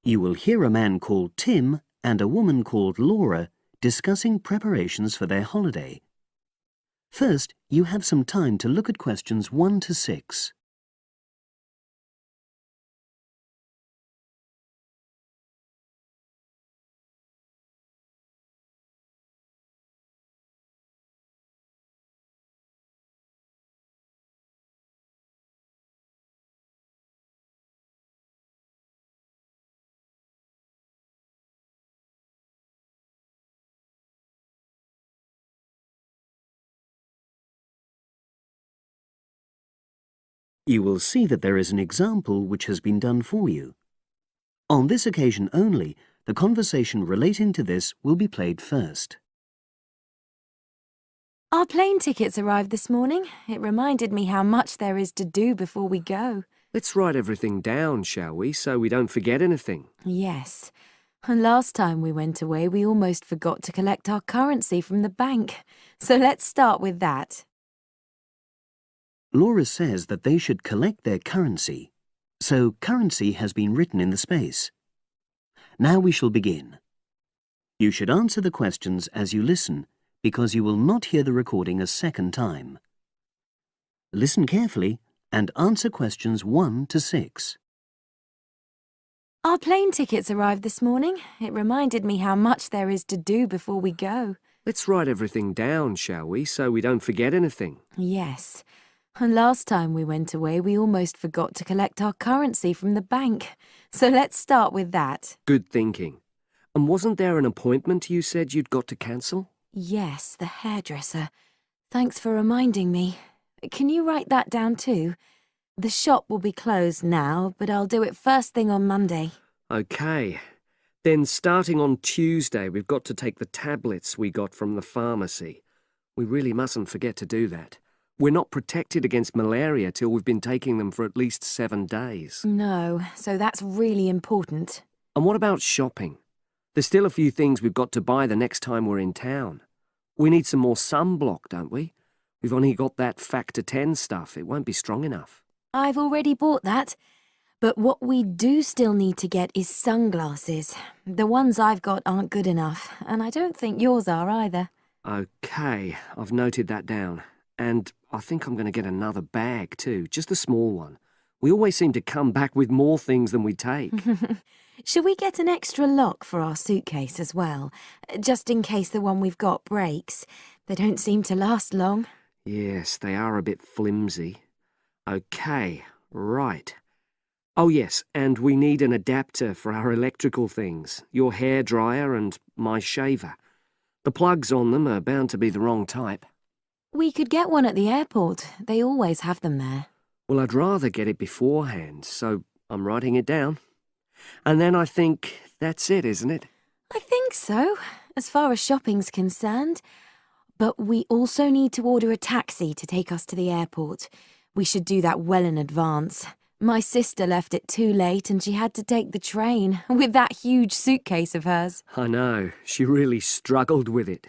You will hear a man called Tim and a woman called Laura discussing preparations for their holiday. First, you have some time to look at questions 1 to 6. You will see that there is an example which has been done for you. On this occasion only, the conversation relating to this will be played first. Our plane tickets arrived this morning. It reminded me how much there is to do before we go. Let's write everything down, shall we, so we don't forget anything? Yes. And last time we went away, we almost forgot to collect our currency from the bank. So let's start with that. Laura says that they should collect their currency, so currency has been written in the space. Now we shall begin. You should answer the questions as you listen, because you will not hear the recording a second time. Listen carefully and answer questions 1 to 6. Our plane tickets arrived this morning. It reminded me how much there is to do before we go. Let's write everything down, shall we, so we don't forget anything? Yes. And last time we went away, we almost forgot to collect our currency from the bank. So let's start with that. Good thinking. And wasn't there an appointment you said you'd got to cancel? Yes, the hairdresser. Thanks for reminding me. Can you write that down too? The shop will be closed now, but I'll do it first thing on Monday. OK. Then starting on Tuesday, we've got to take the tablets we got from the pharmacy. We really mustn't forget to do that. We're not protected against malaria till we've been taking them for at least 7 days. No, so that's really important. And what about shopping? There's still a few things we've got to buy the next time we're in town. We need some more sunblock, don't we? We've only got that factor 10 stuff. It won't be strong enough. I've already bought that. But what we do still need to get is sunglasses. The ones I've got aren't good enough, and I don't think yours are either. OK, I've noted that down. And I think I'm going to get another bag too, just a small one. We always seem to come back with more things than we take. Should we get an extra lock for our suitcase as well, just in case the one we've got breaks? They don't seem to last long. Yes, they are a bit flimsy. OK, right. Oh yes, and we need an adapter for our electrical things, your hairdryer and my shaver. The plugs on them are bound to be the wrong type. We could get one at the airport. They always have them there. Well, I'd rather get it beforehand, so I'm writing it down. And then I think that's it, isn't it? I think so, as far as shopping's concerned. But we also need to order a taxi to take us to the airport. We should do that well in advance. My sister left it too late and she had to take the train with that huge suitcase of hers. I know, she really struggled with it.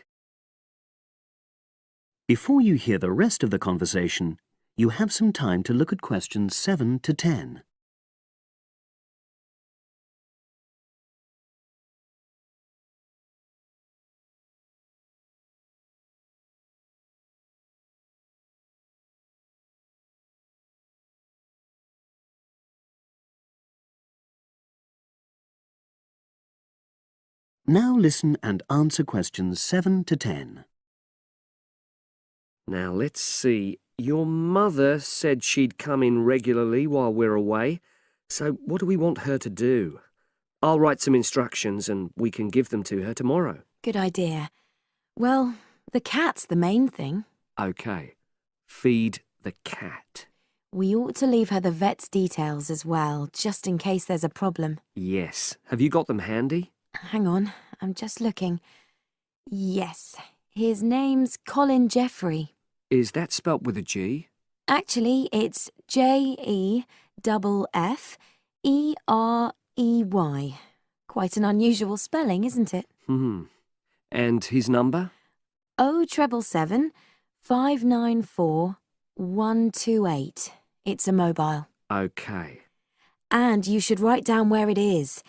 Before you hear the rest of the conversation, you have some time to look at questions 7 to 10. Now listen and answer questions 7 to 10. Now, let's see. Your mother said she'd come in regularly while we're away, so what do we want her to do? I'll write some instructions and we can give them to her tomorrow. Good idea. Well, the cat's the main thing. OK. Feed the cat. We ought to leave her the vet's details as well, just in case there's a problem. Yes. Have you got them handy? Hang on, I'm just looking. Yes, his name's Colin Jeffrey. Is that spelt with a G? Actually, it's Jeffrey. Quite an unusual spelling, isn't it? And his number? 077 594 128. It's a mobile. OK. And you should write down where it is.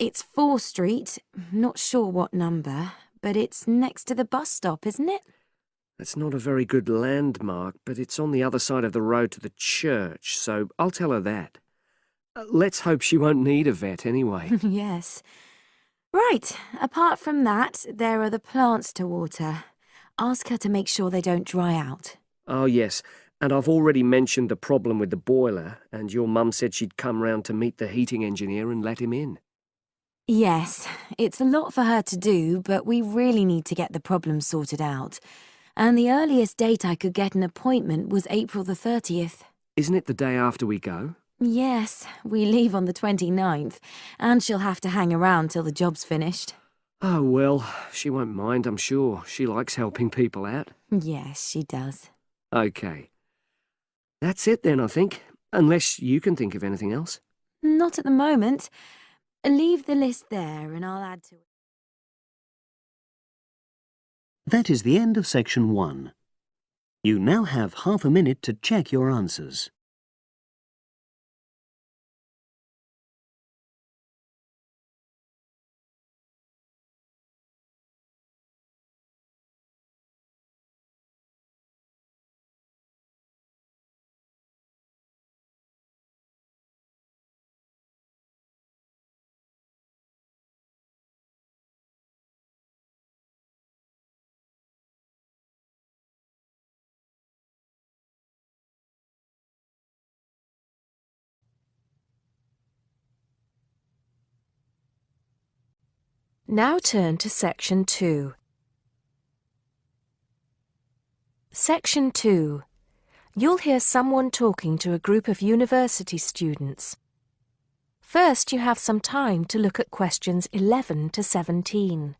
It's 4 Street, not sure what number, but it's next to the bus stop, isn't it? That's not a very good landmark, but it's on the other side of the road to the church, so I'll tell her that. Let's hope she won't need a vet anyway. Yes. Right, apart from that, there are the plants to water. Ask her to make sure they don't dry out. Oh, yes, and I've already mentioned the problem with the boiler, and your mum said she'd come round to meet the heating engineer and let him in. Yes, it's a lot for her to do, but we really need to get the problem sorted out. And the earliest date I could get an appointment was April the 30th. Isn't it the day after we go? Yes, we leave on the 29th, and she'll have to hang around till the job's finished. Oh, well, she won't mind, I'm sure. She likes helping people out. Yes, she does. OK. That's it then, I think. Unless you can think of anything else. Not at the moment. Leave the list there and I'll add to it. That is the end of section 1. You now have half a minute to check your answers. Now turn to Section 2. Section 2. You'll hear someone talking to a group of university students. First, you have some time to look at questions 11 to 17.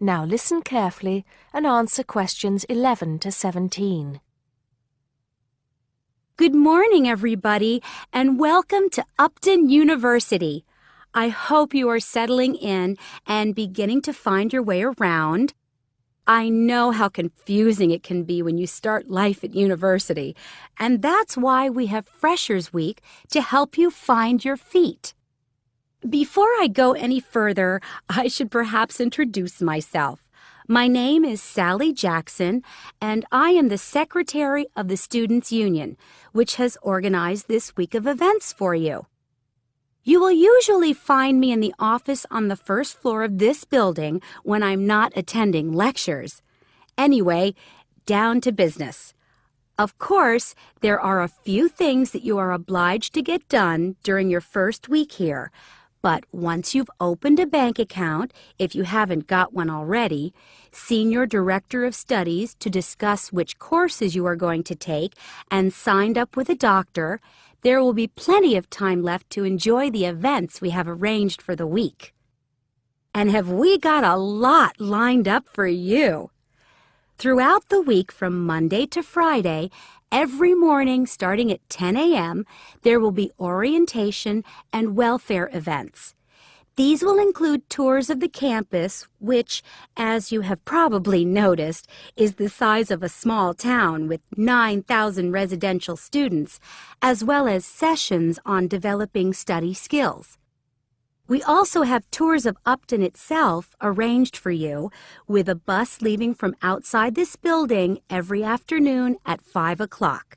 Now listen carefully and answer questions 11 to 17. Good morning, everybody, and welcome to Upton University. I hope you are settling in and beginning to find your way around. I know how confusing it can be when you start life at university, and that's why we have Freshers Week to help you find your feet. Before I go any further, I should perhaps introduce myself. My name is Sally Jackson, and I am the Secretary of the Students' Union, which has organized this week of events for you. You will usually find me in the office on the first floor of this building when I'm not attending lectures. Anyway, down to business. Of course, there are a few things that you are obliged to get done during your first week here. But once you've opened a bank account, if you haven't got one already, seen your director of studies to discuss which courses you are going to take, and signed up with a doctor, there will be plenty of time left to enjoy the events we have arranged for the week. And have we got a lot lined up for you? Throughout the week from Monday to Friday, every morning starting at 10 a.m., there will be orientation and welfare events. These will include tours of the campus, which, as you have probably noticed, is the size of a small town with 9,000 residential students, as well as sessions on developing study skills. We also have tours of Upton itself arranged for you, with a bus leaving from outside this building every afternoon at 5 o'clock.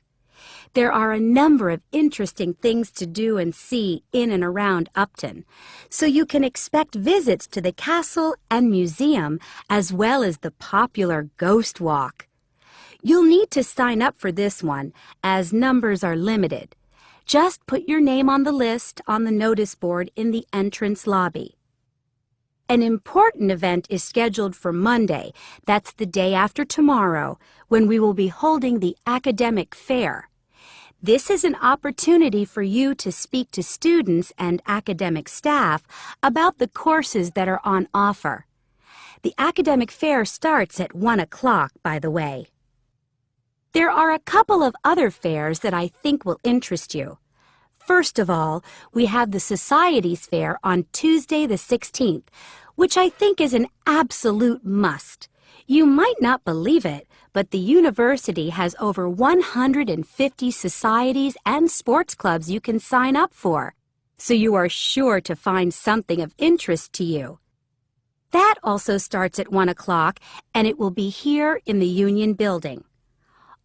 There are a number of interesting things to do and see in and around Upton, so you can expect visits to the castle and museum, as well as the popular Ghost Walk. You'll need to sign up for this one, as numbers are limited. Just put your name on the list on the notice board in the entrance lobby. An important event is scheduled for Monday, that's the day after tomorrow, when we will be holding the academic fair. This is an opportunity for you to speak to students and academic staff about the courses that are on offer. The academic fair starts at 1 o'clock, by the way. There are a couple of other fairs that I think will interest you. First of all, we have the Societies Fair on Tuesday the 16th, which I think is an absolute must. You might not believe it, but the university has over 150 societies and sports clubs you can sign up for, so you are sure to find something of interest to you. That also starts at 1 o'clock, and it will be here in the Union Building.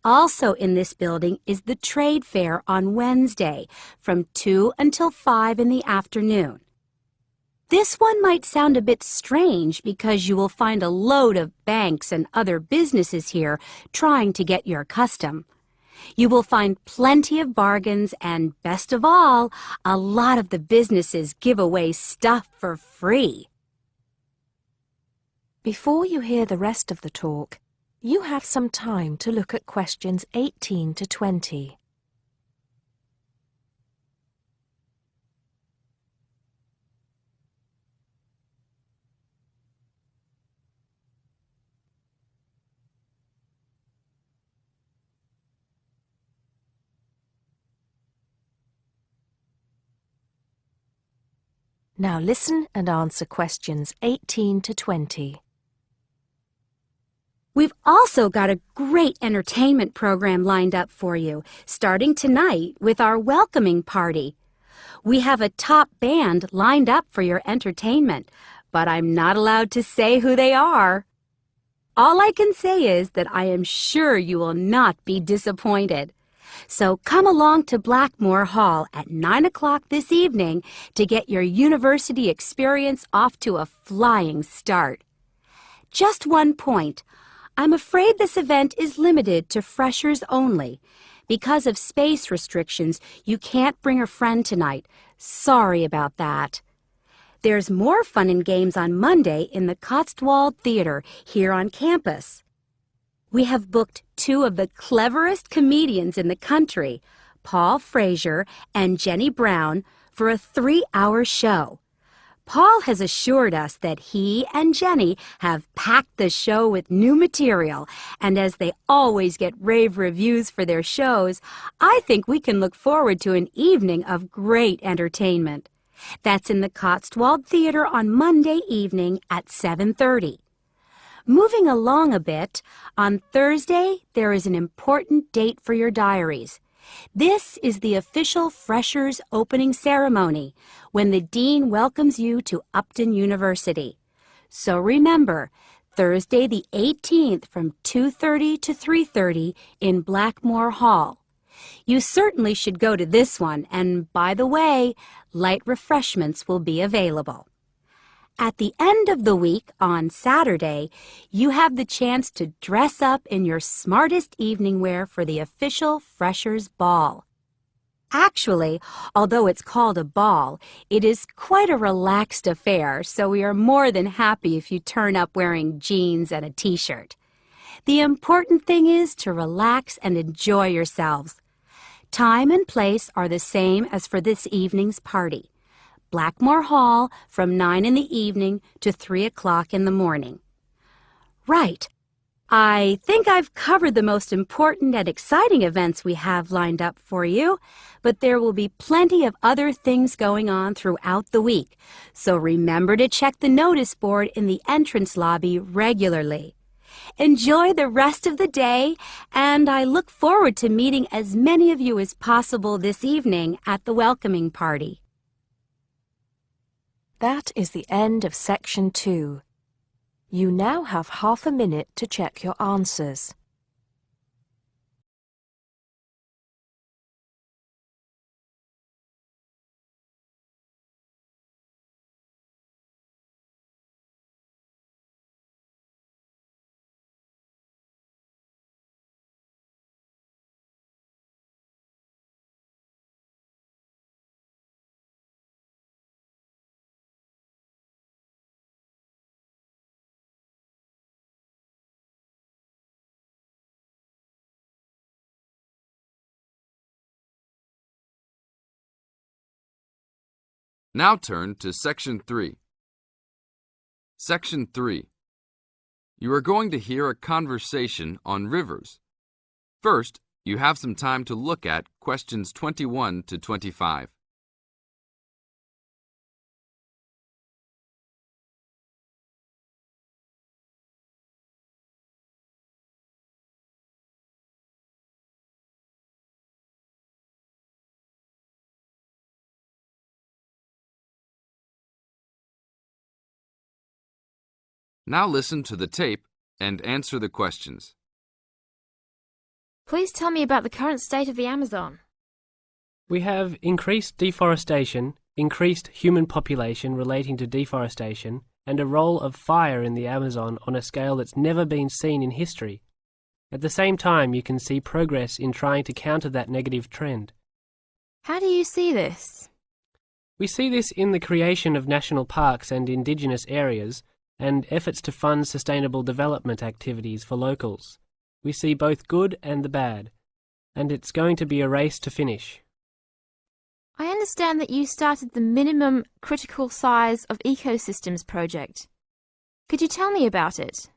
Also in this building is the Trade Fair on Wednesday from 2 until 5 in the afternoon. This one might sound a bit strange because you will find a load of banks and other businesses here trying to get your custom. You will find plenty of bargains and, best of all, a lot of the businesses give away stuff for free. Before you hear the rest of the talk, you have some time to look at questions 18 to 20. Now listen and answer questions 18 to 20. We've also got a great entertainment program lined up for you, starting tonight with our welcoming party. We have a top band lined up for your entertainment, but I'm not allowed to say who they are. All I can say is that I am sure you will not be disappointed. So come along to Blackmore Hall at 9 o'clock this evening to get your university experience off to a flying start. Just one point. I'm afraid this event is limited to freshers only. Because of space restrictions, you can't bring a friend tonight. Sorry about that. There's more fun and games on Monday in the Cotswold Theater here on campus. We have booked two of the cleverest comedians in the country, Paul Frazier and Jenny Brown, for a 3-hour show. Paul has assured us that he and Jenny have packed the show with new material, and as they always get rave reviews for their shows, I think we can look forward to an evening of great entertainment. That's in the Cotswold Theater on Monday evening at 7:30. Moving along a bit, on Thursday there is an important date for your diaries. This is the official Freshers opening ceremony, when the Dean welcomes you to Upton University. So remember, Thursday the 18th from 2:30 to 3:30 in Blackmore Hall. You certainly should go to this one, and by the way, light refreshments will be available. At the end of the week, on Saturday, you have the chance to dress up in your smartest evening wear for the official Freshers' Ball. Actually, although it's called a ball, it is quite a relaxed affair, so we are more than happy if you turn up wearing jeans and a t-shirt. The important thing is to relax and enjoy yourselves. Time and place are the same as for this evening's party. Blackmore Hall from 9 in the evening to 3 o'clock in the morning. Right. I think I've covered the most important and exciting events we have lined up for you, but there will be plenty of other things going on throughout the week, so remember to check the notice board in the entrance lobby regularly. Enjoy the rest of the day, and I look forward to meeting as many of you as possible this evening at the welcoming party. That is the end of section 2. You now have half a minute to check your answers. Now turn to Section 3. Section 3. You are going to hear a conversation on rivers. First, you have some time to look at questions 21 to 25. Now listen to the tape and answer the questions. Please tell me about the current state of the Amazon. We have increased deforestation, increased human population relating to deforestation, and a role of fire in the Amazon on a scale that's never been seen in history. At the same time, you can see progress in trying to counter that negative trend. How do you see this? We see this in the creation of national parks and indigenous areas, and efforts to fund sustainable development activities for locals. We see both good and the bad, and it's going to be a race to finish. I understand that you started the Minimum Critical Size of Ecosystems project. Could you tell me about it?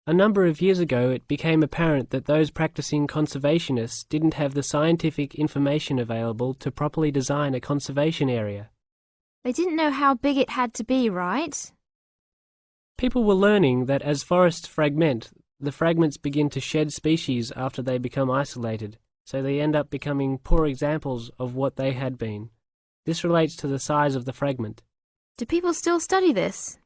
A number of years ago, it became apparent that those practicing conservationists didn't have the scientific information available to properly design a conservation area. They didn't know how big it had to be, right? People were learning that as forests fragment, the fragments begin to shed species after they become isolated, so they end up becoming poor examples of what they had been. This relates to the size of the fragment. Do people still study this?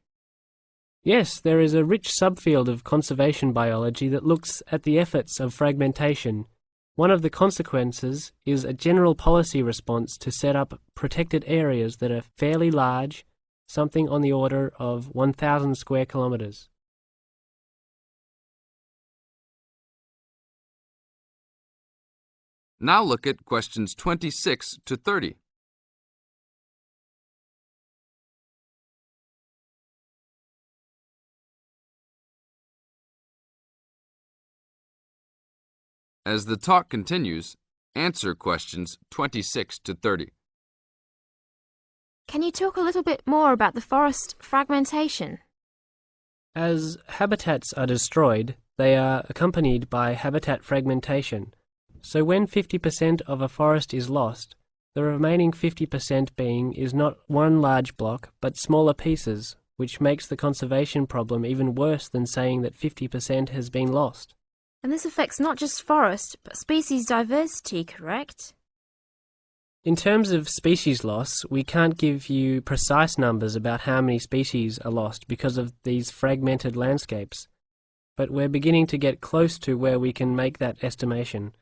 Yes, there is a rich subfield of conservation biology that looks at the efforts of fragmentation. One of the consequences is a general policy response to set up protected areas that are fairly large, something on the order of 1,000 square kilometres. Now look at questions 26 to 30. As the talk continues, answer questions 26 to 30. Can you talk a little bit more about the forest fragmentation? As habitats are destroyed, they are accompanied by habitat fragmentation. So when 50% of a forest is lost, the remaining 50% being is not one large block, but smaller pieces, which makes the conservation problem even worse than saying that 50% has been lost. And this affects not just forest, but species diversity, correct? In terms of species loss, we can't give you precise numbers about how many species are lost because of these fragmented landscapes, but we're beginning to get close to where we can make that estimation.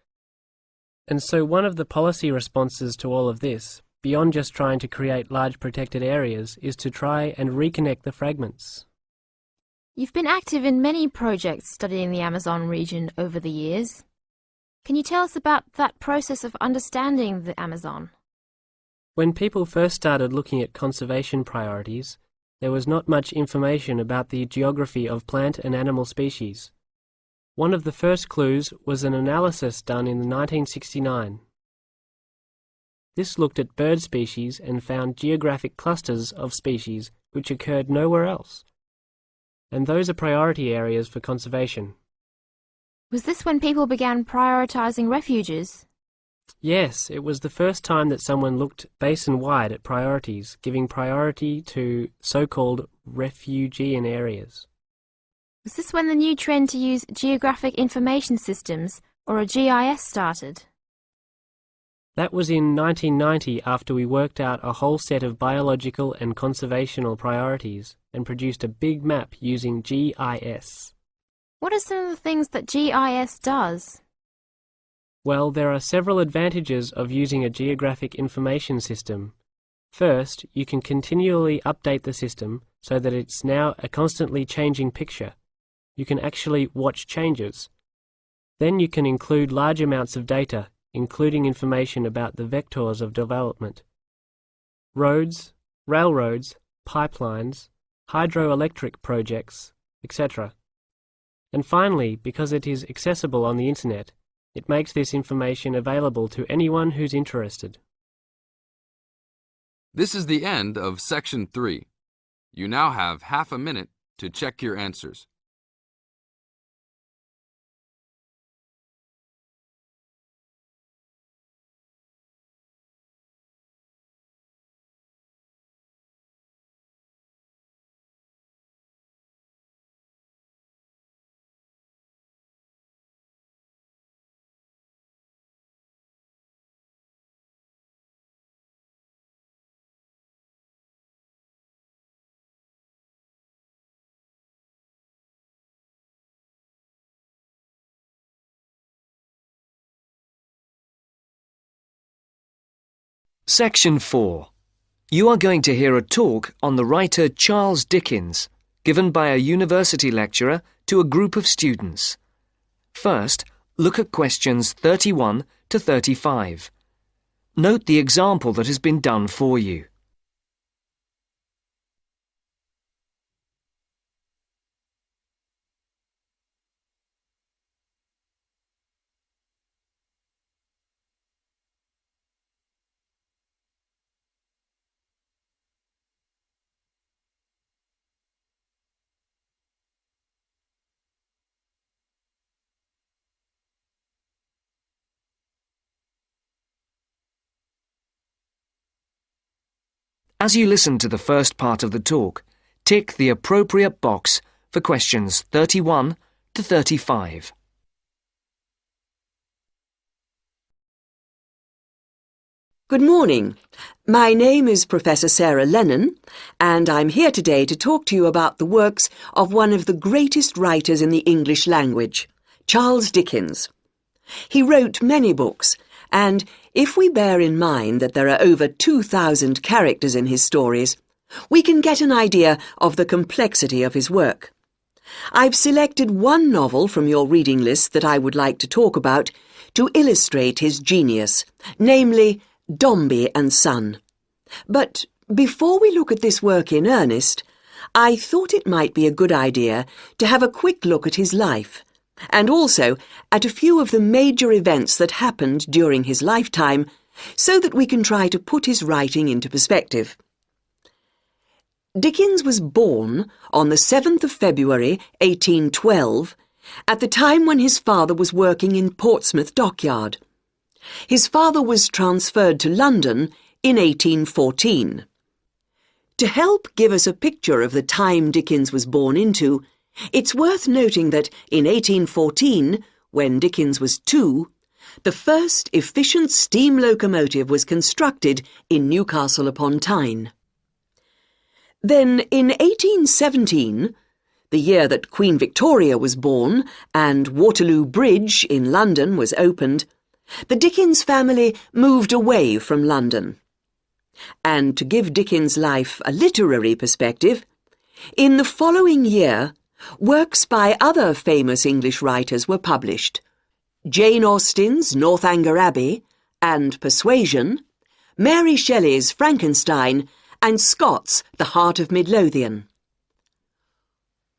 And so one of the policy responses to all of this, beyond just trying to create large protected areas, is to try and reconnect the fragments. You've been active in many projects studying the Amazon region over the years. Can you tell us about that process of understanding the Amazon? When people first started looking at conservation priorities, there was not much information about the geography of plant and animal species. One of the first clues was an analysis done in 1969. This looked at bird species and found geographic clusters of species which occurred nowhere else. And those are priority areas for conservation. Was this when people began prioritizing refuges? Yes, it was the first time that someone looked basin-wide at priorities, giving priority to so-called refugean areas. Was this when the new trend to use Geographic Information Systems, or a GIS, started? That was in 1990 after we worked out a whole set of biological and conservational priorities and produced a big map using GIS. What are some of the things that GIS does? Well, there are several advantages of using a geographic information system. First, you can continually update the system so that it's now a constantly changing picture. You can actually watch changes. Then you can include large amounts of data, including information about the vectors of development. Roads, railroads, pipelines, hydroelectric projects, etc. And finally, because it is accessible on the internet, it makes this information available to anyone who's interested. This is the end of Section 3. You now have half a minute to check your answers. Section 4. You are going to hear a talk on the writer Charles Dickens, given by a university lecturer to a group of students. First, look at questions 31 to 35. Note the example that has been done for you. As you listen to the first part of the talk, tick the appropriate box for questions 31 to 35. Good morning. My name is Professor Sarah Lennon, and I'm here today to talk to you about the works of one of the greatest writers in the English language, Charles Dickens. He wrote many books, and if we bear in mind that there are over 2,000 characters in his stories, we can get an idea of the complexity of his work. I've selected one novel from your reading list that I would like to talk about to illustrate his genius, namely Dombey and Son. But before we look at this work in earnest, I thought it might be a good idea to have a quick look at his life, and also at a few of the major events that happened during his lifetime, so that we can try to put his writing into perspective. Dickens was born on the 7th of February, 1812, at the time when his father was working in Portsmouth Dockyard. His father was transferred to London in 1814. To help give us a picture of the time Dickens was born into, it's worth noting that in 1814, when Dickens was 2, the first efficient steam locomotive was constructed in Newcastle upon Tyne. Then in 1817, the year that Queen Victoria was born and Waterloo Bridge in London was opened, the Dickens family moved away from London. And to give Dickens' life a literary perspective, in the following year, works by other famous English writers were published: Jane Austen's Northanger Abbey and Persuasion, Mary Shelley's Frankenstein, and Scott's The Heart of Midlothian.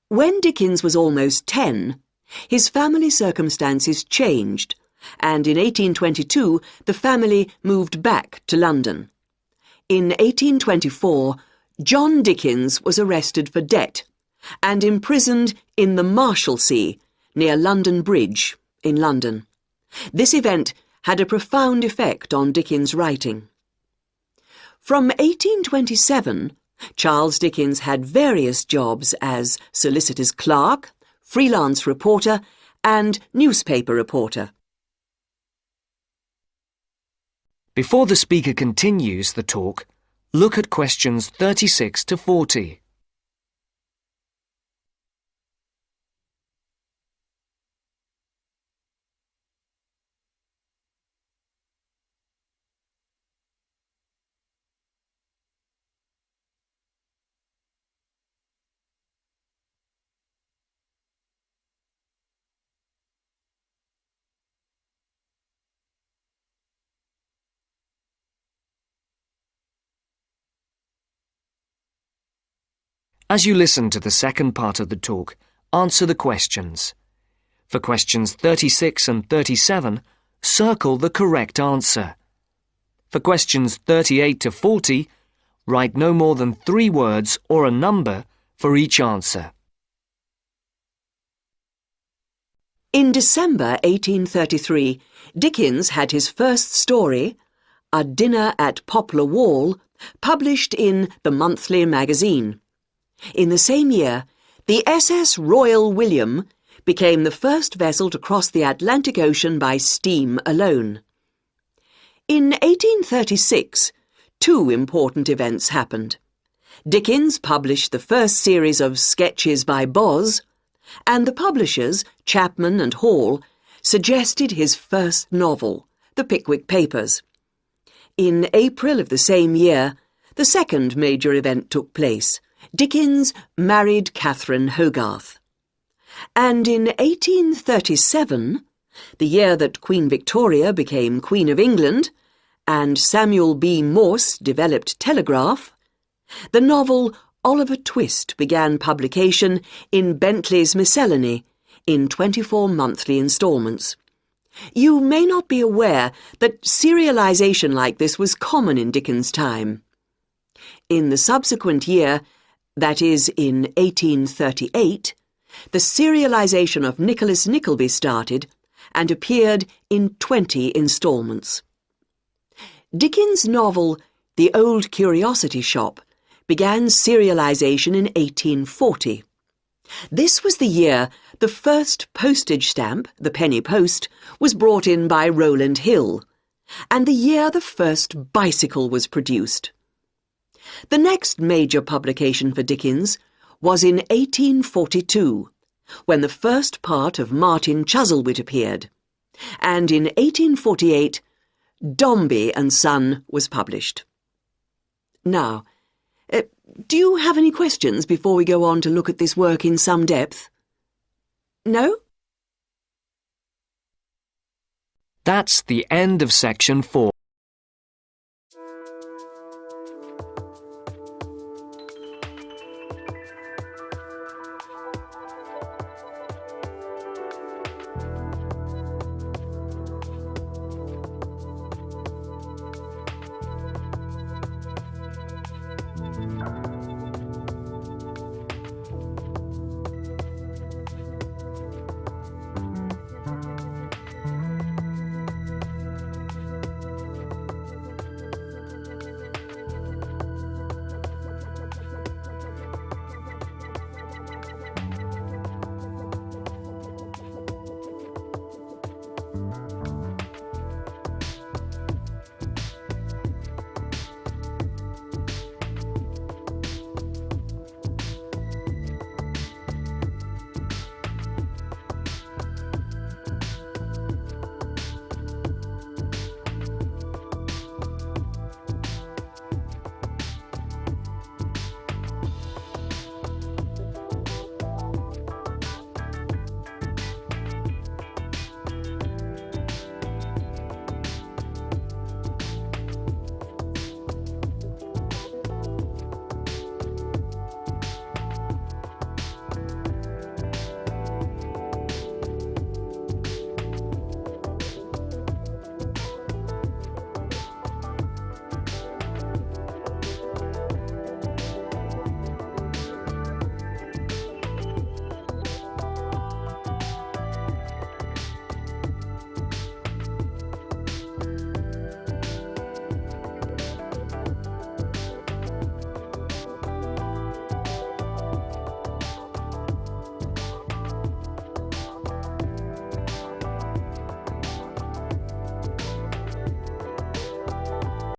When Dickens was almost 10, his family circumstances changed, and in 1822 the family moved back to London. In 1824, John Dickens was arrested for debt and imprisoned in the Marshalsea, near London Bridge, in London. This event had a profound effect on Dickens' writing. From 1827, Charles Dickens had various jobs as solicitor's clerk, freelance reporter, and newspaper reporter. Before the speaker continues the talk, look at questions 36 to 40. As you listen to the second part of the talk, answer the questions. For questions 36 and 37, circle the correct answer. For questions 38 to 40, write no more than 3 words or a number for each answer. In December 1833, Dickens had his first story, A Dinner at Poplar Wall, published in the Monthly Magazine. In the same year, the SS Royal William became the first vessel to cross the Atlantic Ocean by steam alone. In 1836, 2 important events happened. Dickens published the first series of Sketches by Boz, and the publishers, Chapman and Hall, suggested his first novel, The Pickwick Papers. In April of the same year, the second major event took place. Dickens married Catherine Hogarth. And in 1837, the year that Queen Victoria became Queen of England and Samuel B. Morse developed telegraph, the novel Oliver Twist began publication in Bentley's Miscellany in 24 monthly instalments. You may not be aware that serialization like this was common in Dickens' time. In the subsequent year, that is, in 1838, the serialization of Nicholas Nickleby started and appeared in 20 instalments. Dickens' novel The Old Curiosity Shop began serialization in 1840. This was the year the first postage stamp, the penny post, was brought in by Rowland Hill, and the year the first bicycle was produced. The next major publication for Dickens was in 1842, when the first part of Martin Chuzzlewit appeared, and in 1848, Dombey and Son was published. Now, do you have any questions before we go on to look at this work in some depth? No? That's the end of section 4.